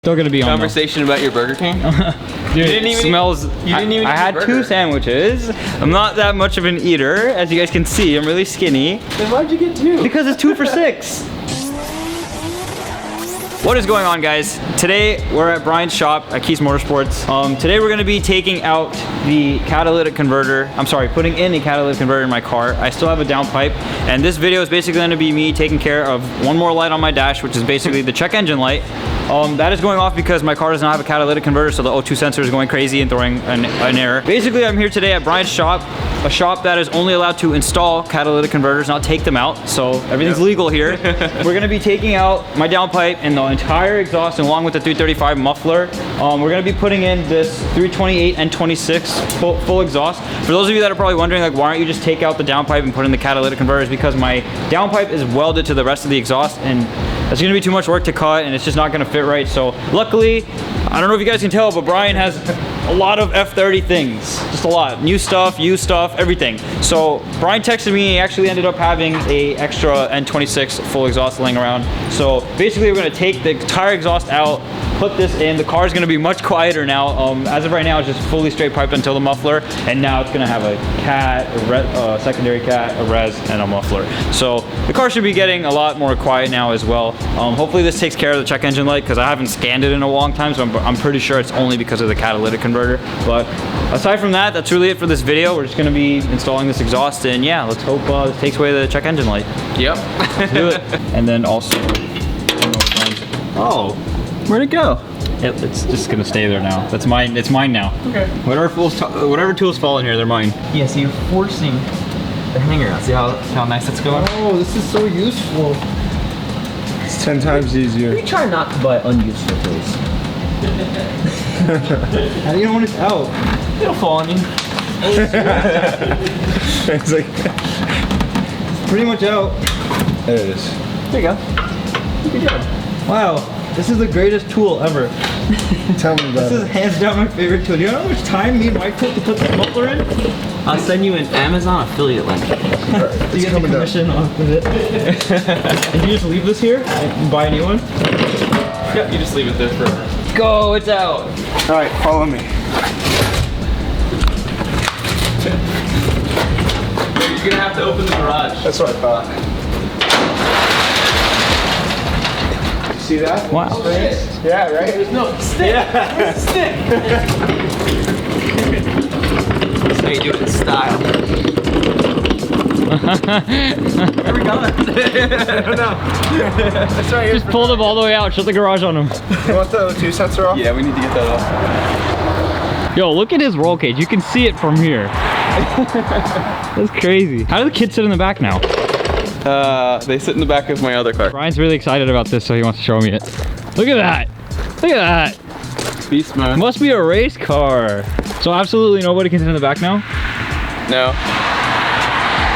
Still gonna be on conversation about your Burger King. Dude, it smells. I had 2 sandwiches. I'm not that much of an eater, as you guys can see. I'm really skinny. Then why'd you get 2? Because it's 2 for $6. What is going on, guys? Today we're at Brian's shop at Keys Motorsports. Today we're gonna be taking out the catalytic converter. I'm sorry, putting in a catalytic converter in my car. I still have a downpipe, and this video is basically gonna be me taking care of one more light on my dash, which is basically the check engine light. That is going off because my car does not have a catalytic converter, so the O2 sensor is going crazy and throwing an error. Basically, I'm here today at Brian's shop, a shop that is only allowed to install catalytic converters, not take them out, so everything's legal here. We're gonna be taking out my downpipe and the entire exhaust along with the 335 muffler. We're gonna be putting in this 328 and 26 full exhaust. For those of you that are probably wondering, like, why aren't you just take out the downpipe and put in the catalytic converters? Because my downpipe is welded to the rest of the exhaust, and it's gonna be too much work to cut, and it's just not gonna fit right. So luckily, I don't know if you guys can tell, but Brian has a lot of F30 things, just a lot. New stuff, used stuff, everything. So Brian texted me, he actually ended up having a extra N26 full exhaust laying around. So basically we're gonna take the entire exhaust out, put this in. The car is gonna be much quieter now. As of right now, it's just fully straight piped until the muffler, and now it's gonna have a cat, a secondary cat, a res, and a muffler. So the car should be getting a lot more quiet now as well. Hopefully this takes care of the check engine light, because I haven't scanned it in a long time, so I'm pretty sure it's only because of the catalytic converter. But aside from that, that's really it for this video. We're just gonna be installing this exhaust, and yeah, let's hope this takes away the check engine light. Yep. Let's do it. And then also, oh, where'd it go? It's just gonna stay there now. That's mine. It's mine now. Okay. Whatever tools fall in here, they're mine. Yeah, so you're forcing the hanger out. See how nice it's going? Oh, this is so useful. It's 10 times easier. We try not to buy unuseful tools. How do you know when it's out? It'll fall on you. It's like, It's pretty much out. there it is. There you go. Good job. Wow, this is the greatest tool ever. Tell me about This is it. hands down my favorite tool. Do you know how much time me and Mike took to put the muffler in? I'll send you an Amazon affiliate link. You It's get the coming down. commission off of it. And you just leave this here and buy a new one? Yep, you just leave it there forever. Go, it's out. All right, follow me. You're gonna have to open the garage. That's what I thought. You see that? Wow. Yeah, right? There's no stick. Yeah. Stick. That's how you do it in style. Where we going? I don't know. That's right. Just pull them all the way out, shut the garage on them. You want the O2 sensor off? Yeah, we need to get that off. Yo, look at his roll cage. You can see it from here. That's crazy. How do the kids sit in the back now? They sit in the back of my other car. Brian's really excited about this, so he wants to show me it. Look at that. Look at that. Beast mode. Must be a race car. So absolutely nobody can sit in the back now? No.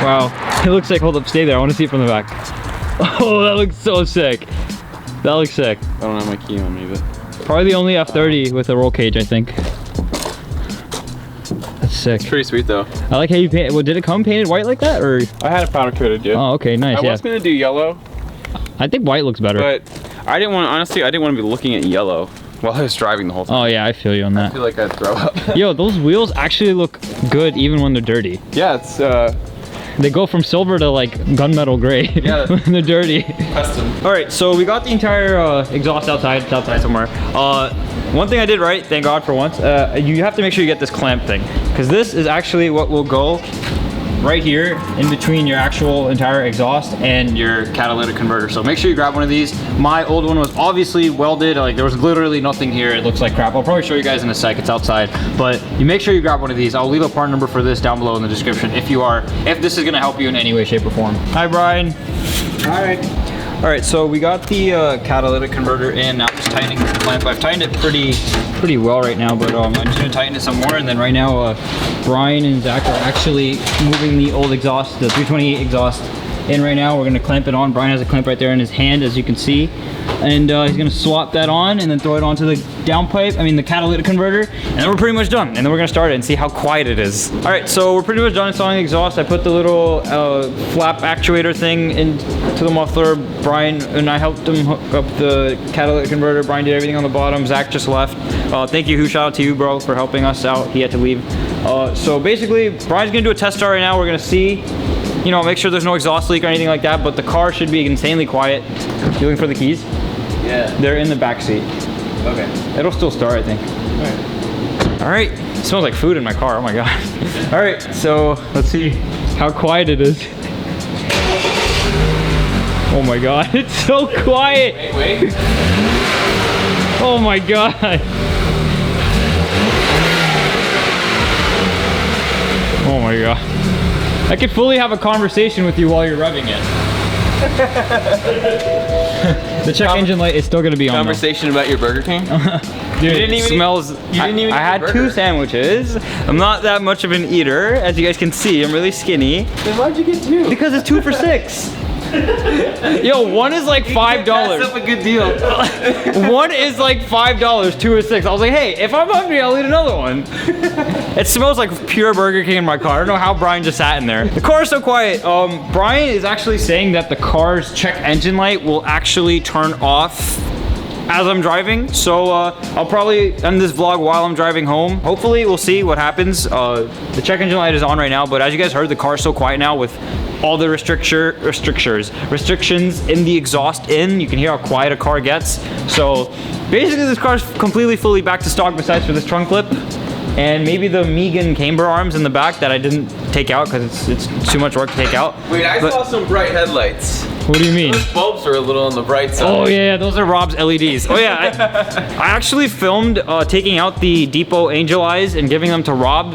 Wow. It looks like, hold up, stay there. I want to see it from the back. Oh, that looks so sick. That looks sick. I don't have my key on me, but. Probably the only F30 with a roll cage, I think. That's sick. It's pretty sweet though. I like how you paint. Well, did it come painted white like that, or? I had it powder coated, yeah. Oh, okay, nice. I Yeah. was gonna do yellow, I think white looks better. but I didn't want, honestly, I didn't want to be looking at yellow while I was driving the whole time. Oh yeah, I feel you on I that. feel like I'd throw up. Yo, those wheels actually look good even when they're dirty. Yeah, it's They go from silver to like gunmetal gray Yeah. when they're dirty. custom. All right, so we got the entire exhaust outside. It's outside somewhere. One thing I did right, thank God for once, you have to make sure you get this clamp thing, because this is actually what will go right here in between your actual entire exhaust and your catalytic converter. So make sure you grab one of these. My old one was obviously welded, like there was literally nothing here. It looks like crap. I'll probably show you guys in a sec, it's outside. But you make sure you grab one of these. I'll leave a part number for this down below in the description if this is gonna help you in any way, shape, or form. Hi, Brian. All right. All right, so we got the catalytic converter in. Now I'm just tightening the clamp. I've tightened it pretty well right now, but I'm just gonna tighten it some more. And then right now, Brian and Zach are actually moving the old exhaust, the 328 exhaust, in right now. We're gonna clamp it on. Brian has a clamp right there in his hand, as you can see. And he's gonna swap that on and then throw it onto the downpipe, the catalytic converter, and then we're pretty much done. And then we're gonna start it and see how quiet it is. All right, so we're pretty much done installing the exhaust. I put the little flap actuator thing into the muffler. Brian and I helped him hook up the catalytic converter. Brian did everything on the bottom. Zach just left. Thank you, shout out to you, bro, for helping us out. He had to leave. So basically, Brian's gonna do a test start right now. We're gonna see, make sure there's no exhaust leak or anything like that, but the car should be insanely quiet. You looking for the keys? Yeah. They're in the back seat. Okay. It'll still start, I think. All right. It smells like food in my car. Oh my God. All right. So let's see how quiet it is. Oh my God. It's so quiet. Wait. Oh my God. Oh my God. I could fully have a conversation with you while you're revving it. The check engine light is still gonna be on. Conversation about your Burger King? Dude, it smells. I had 2 sandwiches. I'm not that much of an eater, as you guys can see. I'm really skinny. Then why'd you get 2? Because it's 2 for $6. Yo, one is like $5. That's up a good deal. One is like $5, 2 is $6. I was like, hey, if I'm hungry, I'll eat another one. It smells like pure Burger King in my car. I don't know how Brian just sat in there. The car is so quiet. Brian is actually saying that the car's check engine light will actually turn off as I'm driving. So I'll probably end this vlog while I'm driving home. Hopefully we'll see what happens. The check engine light is on right now, but as you guys heard, the car's so quiet now with all the restrictions in the exhaust in. You can hear how quiet a car gets. So basically this car's completely fully back to stock besides for this trunk clip. And maybe the Megan camber arms in the back that I didn't take out because it's too much work to take out. Wait, I saw some bright headlights. What do you mean? Those bulbs are a little on the bright side. Oh yeah, those are Rob's LEDs. Oh yeah, I actually filmed taking out the Depot Angel Eyes and giving them to Rob.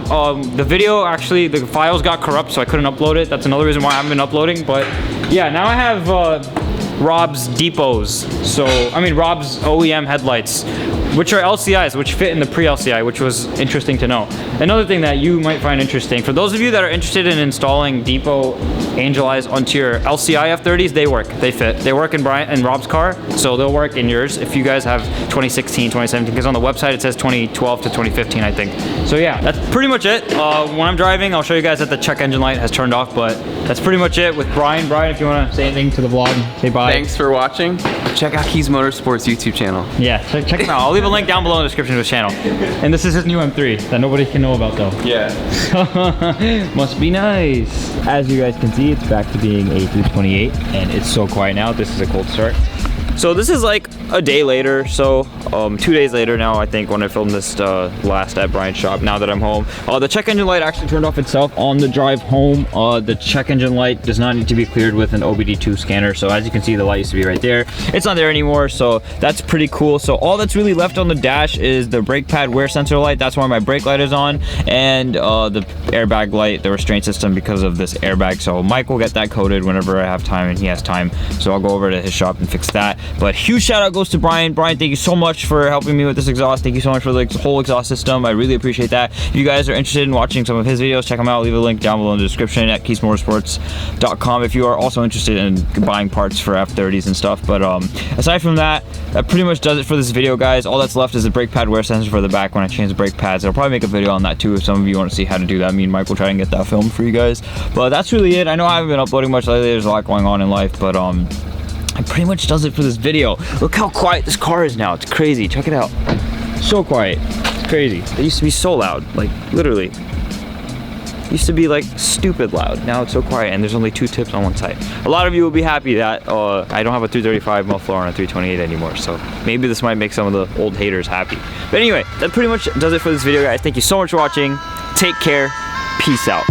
The video, actually, the files got corrupt, so I couldn't upload it. That's another reason why I haven't been uploading. But yeah, now I have Rob's Depots. Rob's OEM headlights, which are LCIs, which fit in the pre-LCI, which was interesting to know. Another thing that you might find interesting, for those of you that are interested in installing Depot Angel Eyes onto your LCI F30s, they work, they fit. They work in Brian and Rob's car, so they'll work in yours if you guys have 2016, 2017, because on the website it says 2012 to 2015, I think. So yeah, that's pretty much it. When I'm driving, I'll show you guys that the check engine light has turned off, but that's pretty much it with Brian. Brian, if you want to say anything to the vlog, say bye. Thanks for watching. Check out Keys Motorsports YouTube channel. Yeah, check him out. I'll leave a link down below in the description of his channel. And this is his new M3 that nobody can know about though. Yeah. Must be nice. As you guys can see, it's back to being a 328 and it's so quiet now. This is a cold start. So this is like a day later, so 2 days later now, I think, when I filmed this last at Brian's shop, now that I'm home. The check engine light actually turned off itself on the drive home. The check engine light does not need to be cleared with an OBD2 scanner, so as you can see, the light used to be right there. It's not there anymore, so that's pretty cool. So all that's really left on the dash is the brake pad wear sensor light. That's why my brake light is on, and the airbag light, the restraint system, because of this airbag. So Mike will get that coated whenever I have time and he has time, so I'll go over to his shop and fix that. But huge shout out goes to Brian. Brian, thank you so much for helping me with this exhaust. Thank you so much for the whole exhaust system. I really appreciate that. If you guys are interested in watching some of his videos, check them out. I'll leave a link down below in the description at keysmotorsports.com if you are also interested in buying parts for F30s and stuff. But aside from that, that pretty much does it for this video, guys. All that's left is the brake pad wear sensor for the back when I change the brake pads. I'll probably make a video on that too if some of you want to see how to do that. Me and Mike will try and get that filmed for you guys. But that's really it. I know I haven't been uploading much lately. There's a lot going on in life, but it pretty much does it for this video. Look how quiet this car is now. It's crazy. Check it out. So quiet. It's crazy. It used to be so loud. Like, literally. It used to be like stupid loud. Now it's so quiet and there's only 2 tips on one side. A lot of you will be happy that I don't have a 335 muffler on a 328 anymore. So maybe this might make some of the old haters happy. But anyway, that pretty much does it for this video, guys. Thank you so much for watching. Take care. Peace out.